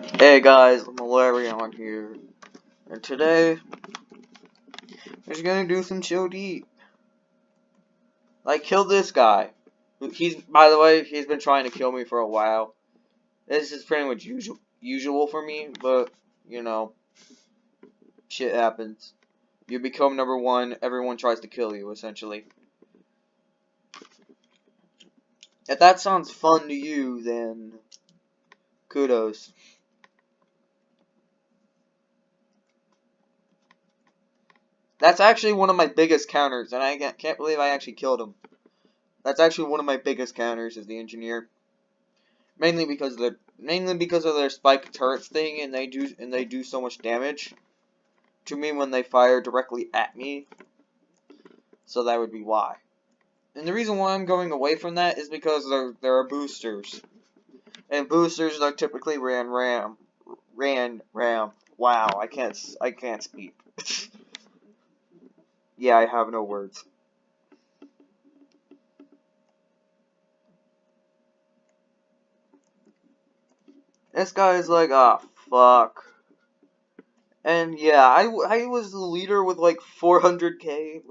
Hey guys, Malarion here, and today we're just gonna do some chill deep. Like, kill this guy. By the way, he's been trying to kill me for a while. This is pretty much usual for me, but, you know, shit happens. You become number one, everyone tries to kill you, essentially. If that sounds fun to you, then kudos. That's actually one of my biggest counters, and I can't believe I actually killed him. That's actually one of my biggest counters, is the engineer. Mainly because of their spike turrets thing, and they do so much damage to me when they fire directly at me. So that would be why. And the reason why I'm going away from that is because there are boosters, and boosters are typically ran ram. Wow, I can't speak. Yeah, I have no words. This guy is like, ah, fuck. And yeah, I was the leader with like 400k,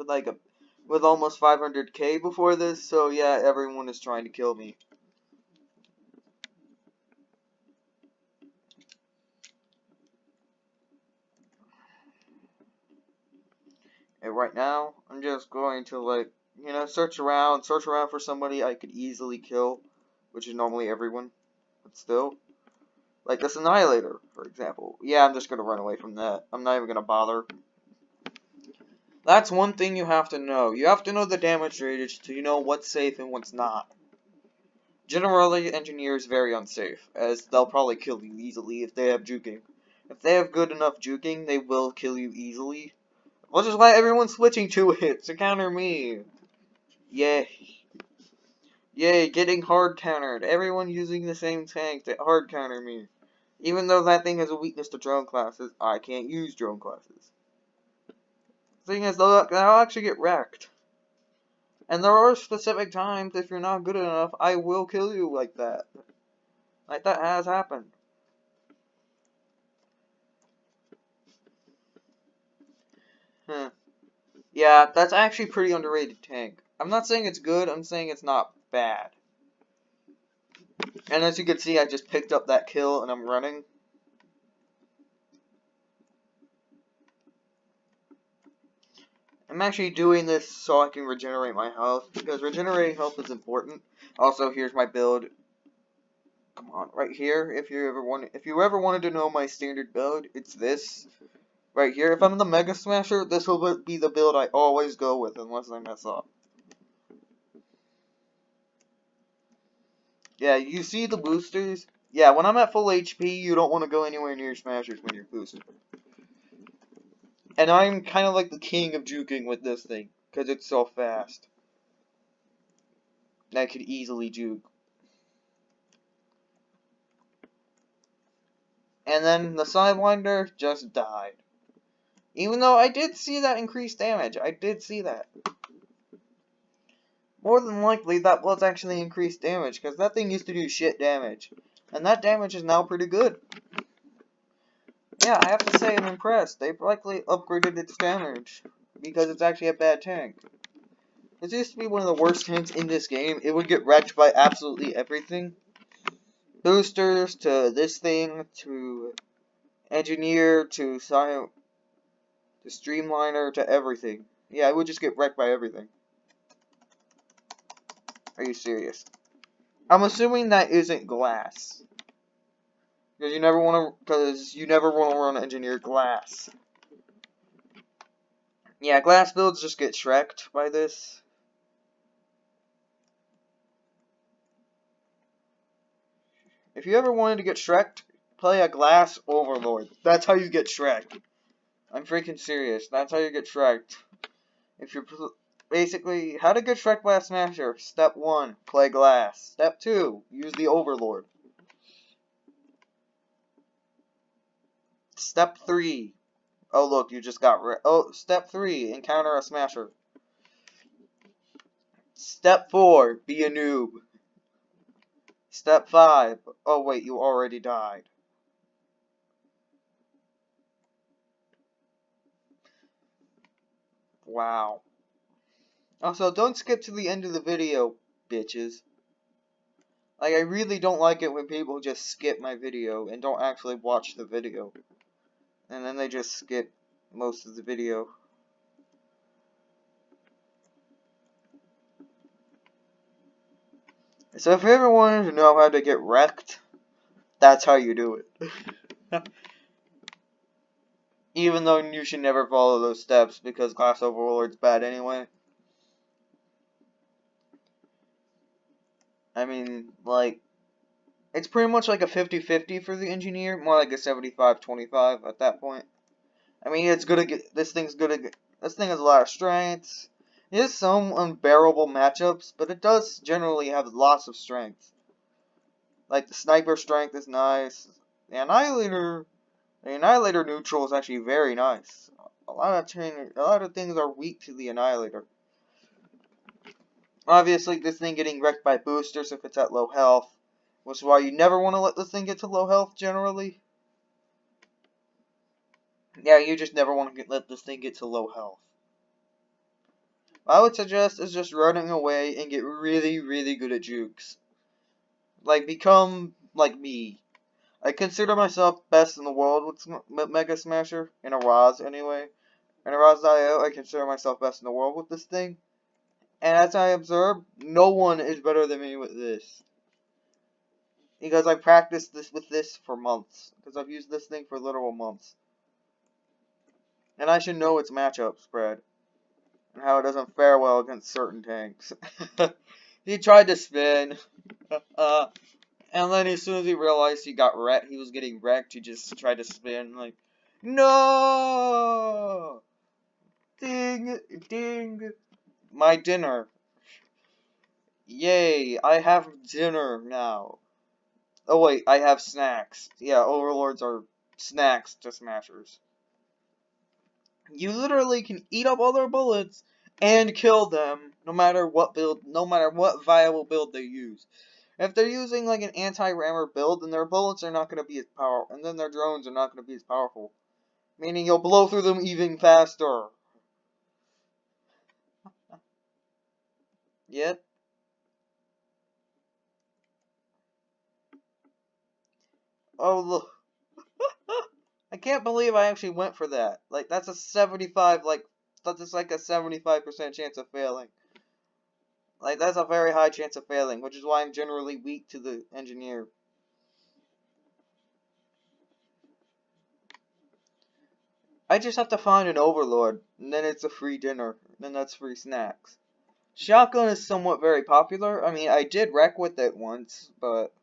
with almost 500k before this, so yeah, everyone is trying to kill me. And right now, I'm just going to, like, search around for somebody I could easily kill, which is normally everyone, but still. Like this Annihilator, for example. Yeah, I'm just gonna run away from that. I'm not even gonna bother. That's one thing you have to know. You have to know the damage rated so you know what's safe and what's not. Generally, engineers very unsafe, as they'll probably kill you easily if they have juking. If they have good enough juking, they will kill you easily. Which is why everyone's switching to it to counter me. Yay. Yay, getting hard countered. Everyone using the same tank to hard counter me. Even though that thing has a weakness to drone classes, I can't use drone classes. Thing is, they'll actually get wrecked. And there are specific times, if you're not good enough, I will kill you like that. Like that has happened. Yeah, that's actually a pretty underrated tank. I'm not saying it's good, I'm saying it's not bad. And as you can see, I just picked up that kill and I'm running. I'm actually doing this so I can regenerate my health, because regenerating health is important. Also, here's my build. Come on, right here. If you ever wanted to know my standard build, it's this. Right here. If I'm the Mega Smasher, this will be the build I always go with, unless I mess up. Yeah, you see the boosters? Yeah, when I'm at full HP, you don't want to go anywhere near Smashers when you're boosted. And I'm kind of like the king of juking with this thing, because it's so fast. And I could easily juke. And then the Sidewinder just died. Even though I did see that increased damage. I did see that. More than likely, that was actually increased damage, because that thing used to do shit damage. And that damage is now pretty good. Yeah, I have to say I'm impressed. They've likely upgraded its damage, because it's actually a bad tank. This used to be one of the worst tanks in this game. It would get wrecked by absolutely everything. Boosters, to this thing, to Engineer, to Streamliner, to everything. Yeah, it would just get wrecked by everything. Are you serious? I'm assuming that isn't glass. Because you never want to run engineer glass. Yeah, glass builds just get shreked by this. If you ever wanted to get shreked, play a glass overlord. That's how you get shreked. I'm freaking serious. That's how you get shreked. If you're basically how to get shreked by a smasher. Step 1, play glass. Step 2, use the overlord. Step 3. Oh look, you just got step 3, encounter a smasher. Step 4, be a noob. Step 5, oh wait, you already died. Wow. Also, don't skip to the end of the video, bitches. Like, I really don't like it when people just skip my video and don't actually watch the video. And then they just skip most of the video. So if you ever wanted to know how to get wrecked, that's how you do it. Even though you should never follow those steps because Glass Overlord's bad anyway. I mean, like, it's pretty much like a 50-50 for the engineer, more like a 75-25 at that point. I mean, it's gonna get, this thing has a lot of strengths. It has some unbearable matchups, but it does generally have lots of strengths. Like, the sniper strength is nice. The Annihilator neutral is actually very nice. A lot of things are weak to the Annihilator. Obviously, this thing getting wrecked by boosters if it's at low health, which is why you never want to let this thing get to low health, generally. Yeah, you just never want to let this thing get to low health. What I would suggest is just running away and get really, really good at jukes. Like, become like me. I consider myself best in the world with Mega Smasher, in a Roz anyway. In a Roz.io, I consider myself best in the world with this thing. And as I observe, no one is better than me with this. Because I practiced with this for months. Because I've used this thing for literal months. And I should know its matchup spread. And how it doesn't fare well against certain tanks. He tried to spin. And then as soon as he realized he was getting wrecked, he just tried to spin. Like, no! Ding! Ding! My dinner. Yay, I have dinner now. Oh wait, I have snacks. Yeah, overlords are snacks to smashers. You literally can eat up all their bullets and kill them no matter what viable build they use. If they're using like an anti-rammer build, then their bullets are not going to be as powerful, and then their drones are not going to be as powerful. Meaning you'll blow through them even faster. Yep. Oh look. I can't believe I actually went for that. Like, that's a 75, that's just like a 75% chance of failing. Like, that's a very high chance of failing, which is why I'm generally weak to the engineer. I just have to find an overlord, and then it's a free dinner, and then that's free snacks. Shotgun is somewhat very popular. I mean, I did wreck with it once, but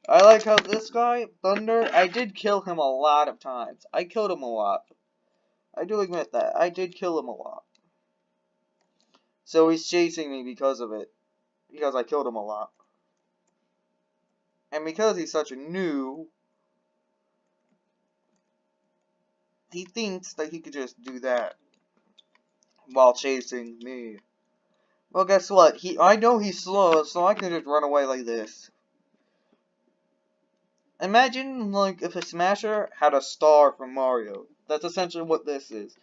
I like how this guy, Thunder, I did kill him a lot of times. I killed him a lot. I do admit that. I did kill him a lot. So he's chasing me because of it. Because I killed him a lot. And because he's such a noob, he thinks that he could just do that while chasing me. Well, guess what? I know he's slow, so I can just run away like this. Imagine, like, if a Smasher had a star from Mario. That's essentially what this is.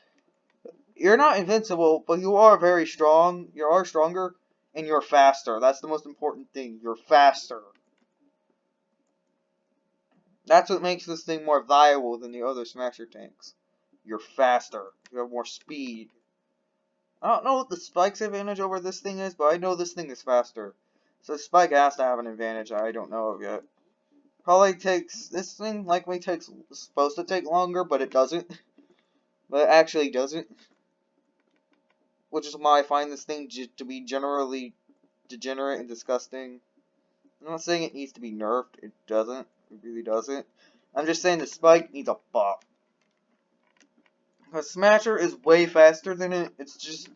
You're not invincible, but you are very strong. You are stronger, and you're faster. That's the most important thing. You're faster. That's what makes this thing more viable than the other Smasher tanks. You're faster. You have more speed. I don't know what the Spike's advantage over this thing is, but I know this thing is faster. So Spike has to have an advantage I don't know of yet. Probably takes, this thing likely takes, supposed to take longer, but it doesn't. But it actually doesn't. Which is why I find this thing to be generally degenerate and disgusting. I'm not saying it needs to be nerfed. It doesn't. It really doesn't. I'm just saying the Spike needs a buff. Because Smasher is way faster than it. It's just,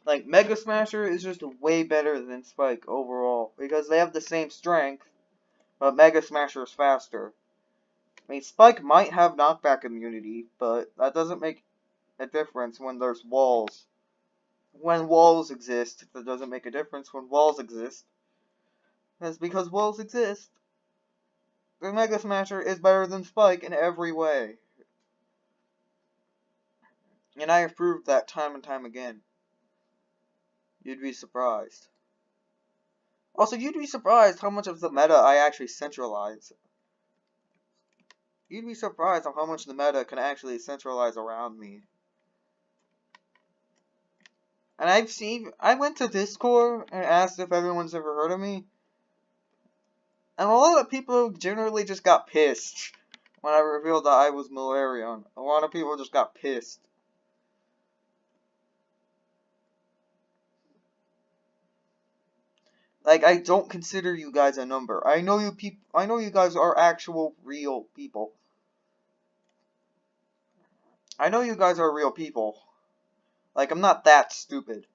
like, Mega Smasher is just way better than Spike overall. Because they have the same strength, but Mega Smasher is faster. I mean, Spike might have knockback immunity, but that doesn't make a difference when there's walls. When walls exist, that doesn't make a difference when walls exist. That's because walls exist. The Mega Smasher is better than Spike in every way. And I have proved that time and time again. You'd be surprised. Also, you'd be surprised how much of the meta I actually centralize. You'd be surprised of how much the meta can actually centralize around me. And I went to Discord and asked if everyone's ever heard of me. And a lot of people generally just got pissed when I revealed that I was Malarion. A lot of people just got pissed. Like, I don't consider you guys a number. I know you guys are actual real people. I know you guys are real people. Like, I'm not that stupid.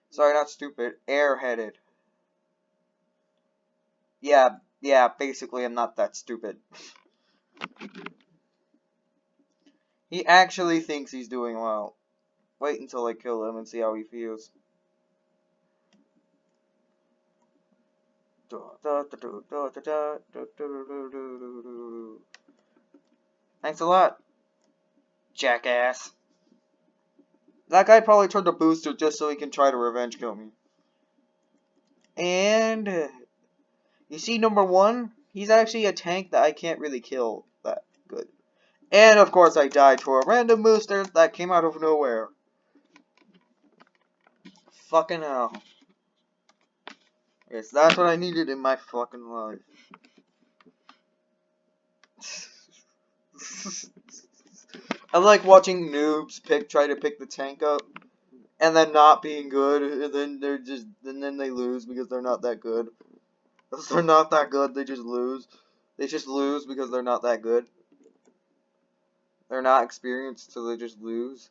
Sorry, not stupid. Airheaded. Yeah, basically I'm not that stupid. He actually thinks he's doing well. Wait until I kill him and see how he feels. Thanks a lot, jackass. That guy probably turned a booster just so he can try to revenge kill me. And you see number 1? He's actually a tank that I can't really kill that good. And of course I died to a random booster that came out of nowhere. Fucking hell. Yes, that's what I needed in my fucking life. I like watching noobs try to pick the tank up, and then not being good, and then they lose because they're not that good. If they're not that good, they just lose. They just lose because they're not that good. They're not experienced, so they just lose.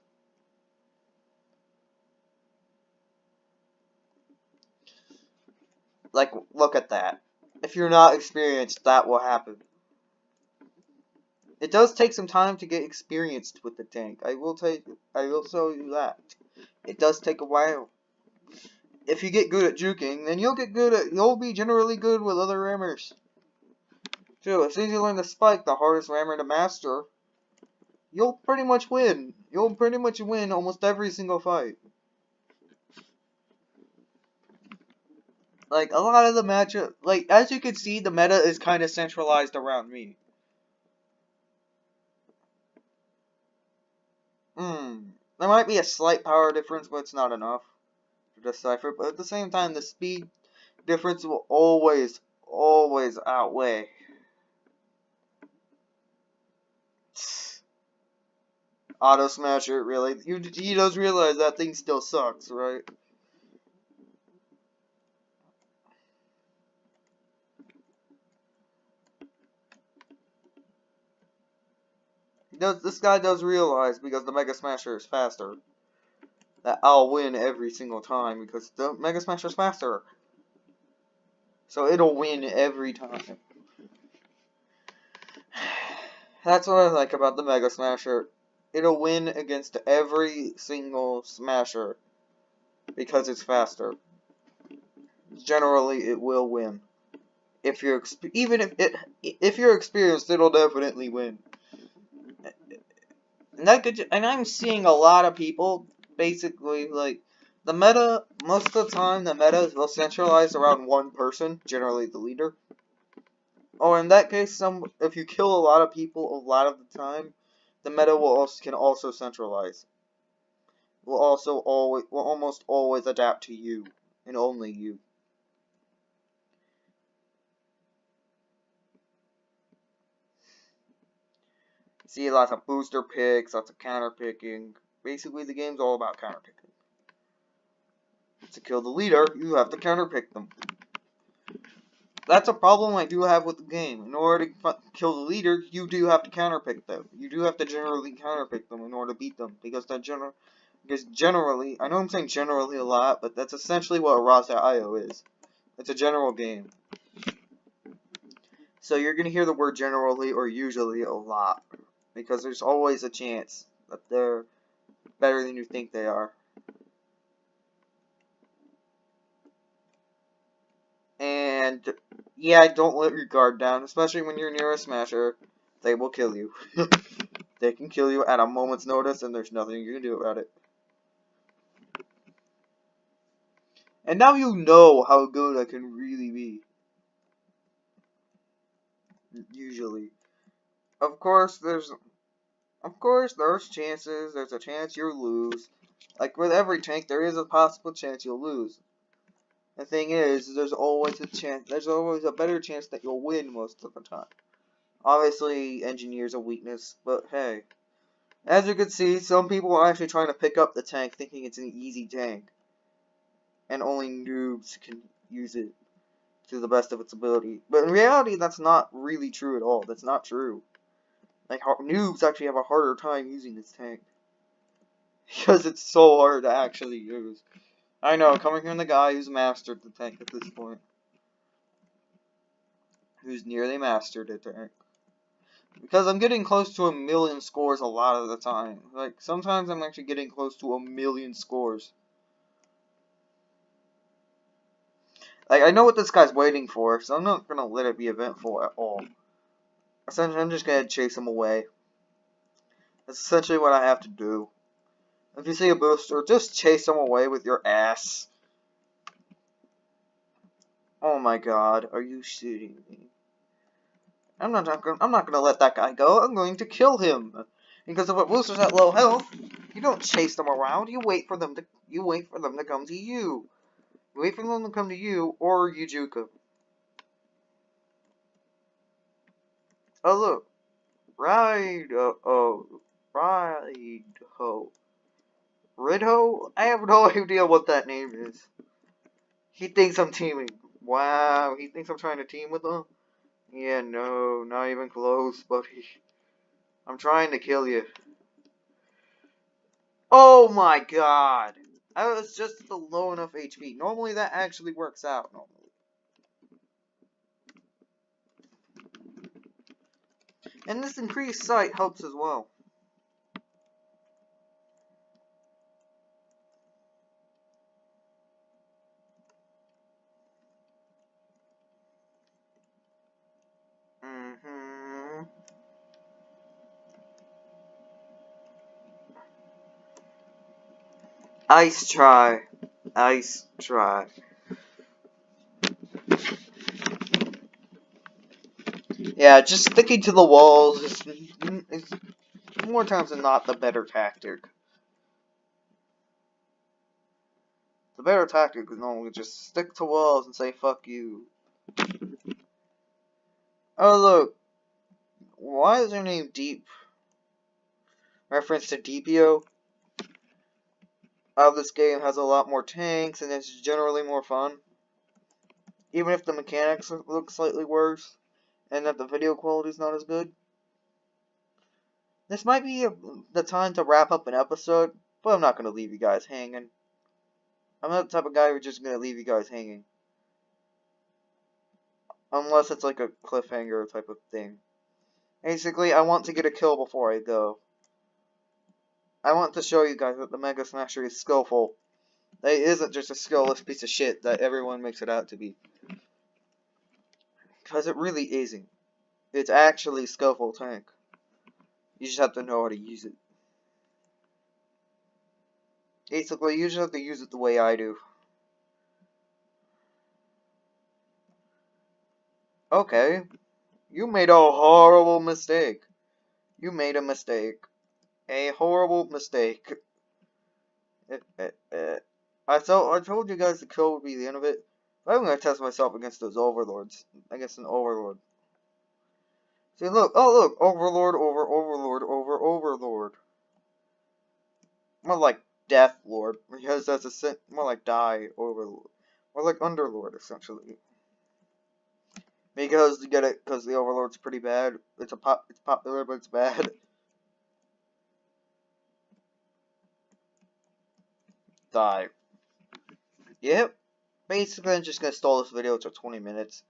Like, look at that. If you're not experienced, that will happen. It does take some time to get experienced with the tank. I will tell you that. It does take a while. If you get good at juking, then you'll be generally good with other rammers. Too, as soon as you learn the spike, the hardest rammer to master, you'll pretty much win. You'll pretty much win almost every single fight. Like, a lot of the matchup, like, as you can see, the meta is kind of centralized around me. There might be a slight power difference, but it's not enough to decipher. But at the same time, the speed difference will always outweigh. Auto Smasher, really? He does realize that thing still sucks, right? This guy does realize, because the Mega Smasher is faster, that I'll win every single time, because the Mega Smasher is faster. So it'll win every time. That's what I like about the Mega Smasher. It'll win against every single Smasher, because it's faster. Generally, it will win. If you're if you're experienced, it'll definitely win. And I'm seeing a lot of people basically like the meta. Most of the time, the meta will centralize around one person, generally the leader. Or in that case, if you kill a lot of people a lot of the time, the meta can also centralize. Will almost always adapt to you and only you. See lots of booster picks, lots of counter picking. Basically, the game's all about counter picking. To kill the leader, you have to counter pick them. That's a problem I do have with the game. In order to kill the leader, you do have to counter pick them. You do have to generally counter pick them in order to beat them, because generally, I know I'm saying generally a lot, but that's essentially what Raza.io is. It's a general game. So you're gonna hear the word generally or usually a lot, because there's always a chance that they're better than you think they are. And yeah, don't let your guard down, especially when you're near a smasher. They will kill you. They can kill you at a moment's notice, and there's nothing you can do about it. And now you know how good I can really be. Usually. Of course, there's chances. There's a chance you'll lose. Like with every tank, there is a possible chance you'll lose. The thing is, there's always a chance. There's always a better chance that you'll win most of the time. Obviously, engineer's a weakness, but hey. As you can see, some people are actually trying to pick up the tank thinking it's an easy tank. And only noobs can use it to the best of its ability. But in reality, that's not really true at all. That's not true. Like, noobs actually have a harder time using this tank. Because it's so hard to actually use. I know, coming from the guy who's mastered the tank at this point. Who's nearly mastered it, tank. Because I'm getting close to 1,000,000 scores a lot of the time. Like, sometimes I'm actually getting close to 1,000,000 scores. Like, I know what this guy's waiting for, so I'm not gonna let it be eventful at all. Essentially, I'm just gonna chase him away. That's essentially what I have to do. If you see a booster, just chase him away with your ass. Oh my god, are you shooting me? I'm not gonna let that guy go. I'm going to kill him. Because if a booster's at low health, you don't chase them around. You wait for them to come to you. You wait for them to come to you, or you juke them. Oh look, Ridho? I have no idea what that name is. He thinks I'm teaming. Wow, he thinks I'm trying to team with him? Yeah, no, not even close, buddy. I'm trying to kill you. Oh my god! I was just at the low enough HP. Normally that actually works out. Normally. And this increased sight helps as well. Ice try. Ice try. Yeah, just sticking to the walls is more times than not the better tactic. The better tactic is normally just stick to walls and say fuck you. Oh look, why is her name Deep? Reference to DPO? This game has a lot more tanks and it's generally more fun. Even if the mechanics look slightly worse and that the video quality is not as good. This might be the time to wrap up an episode, but I'm not going to leave you guys hanging. I'm not the type of guy who's just going to leave you guys hanging. Unless it's like a cliffhanger type of thing. Basically, I want to get a kill before I go. I want to show you guys that the Mega Smasher is skillful. That it isn't just a skillless piece of shit that everyone makes it out to be. Because it really isn't. It's actually a skillful tank. You just have to know how to use it. Basically, you just have to use it the way I do. Okay. You made a horrible mistake. You made a mistake. A horrible mistake. I told you guys the kill would be the end of it. But I'm gonna test myself against those overlords. Against an overlord. See, look. Oh, look. Overlord over overlord over overlord. More like Death Lord, because that's a more like Die Overlord. More like Underlord, essentially. Because you get it, because the Overlord's pretty bad. It's popular, but it's bad. Die. Yep. Basically, I'm just gonna stall this video to 20 minutes.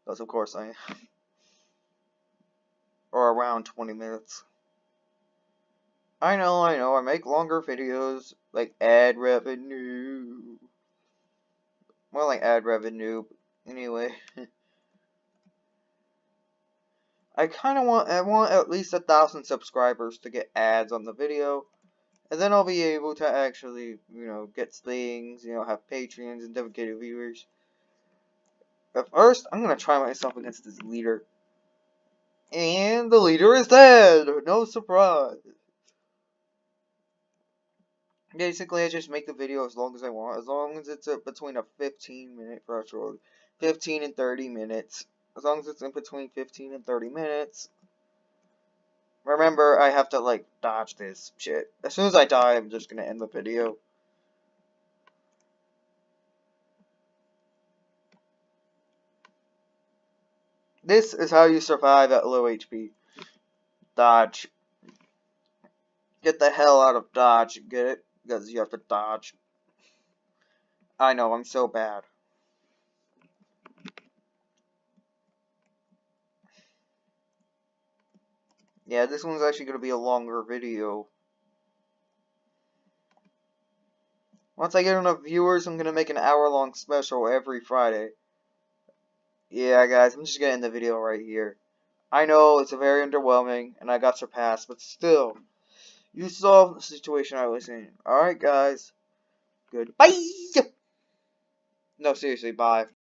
Because, of course, I am. Or around 20 minutes. I know, I make longer videos, like ad revenue. More like ad revenue, anyway. I want at least 1,000 subscribers to get ads on the video. And then I'll be able to actually, get things, have Patreons and dedicated viewers. But first, I'm gonna try myself against this leader. And the leader is dead! No surprise! Basically, I just make the video as long as I want, as long as it's between a 15-minute threshold. 15 and 30 minutes. As long as it's in between 15 and 30 minutes. Remember, I have to, like, dodge this shit. As soon as I die, I'm just gonna end the video. This is how you survive at low HP. Dodge. Get the hell out of dodge, get it? Because you have to dodge. I know, I'm so bad. Yeah, this one's actually going to be a longer video. Once I get enough viewers, I'm going to make an hour-long special every Friday. Yeah, guys, I'm just going to end the video right here. I know, it's a very underwhelming, and I got surpassed, but still, you solved the situation I was in. Alright, guys. Goodbye! No, seriously, bye.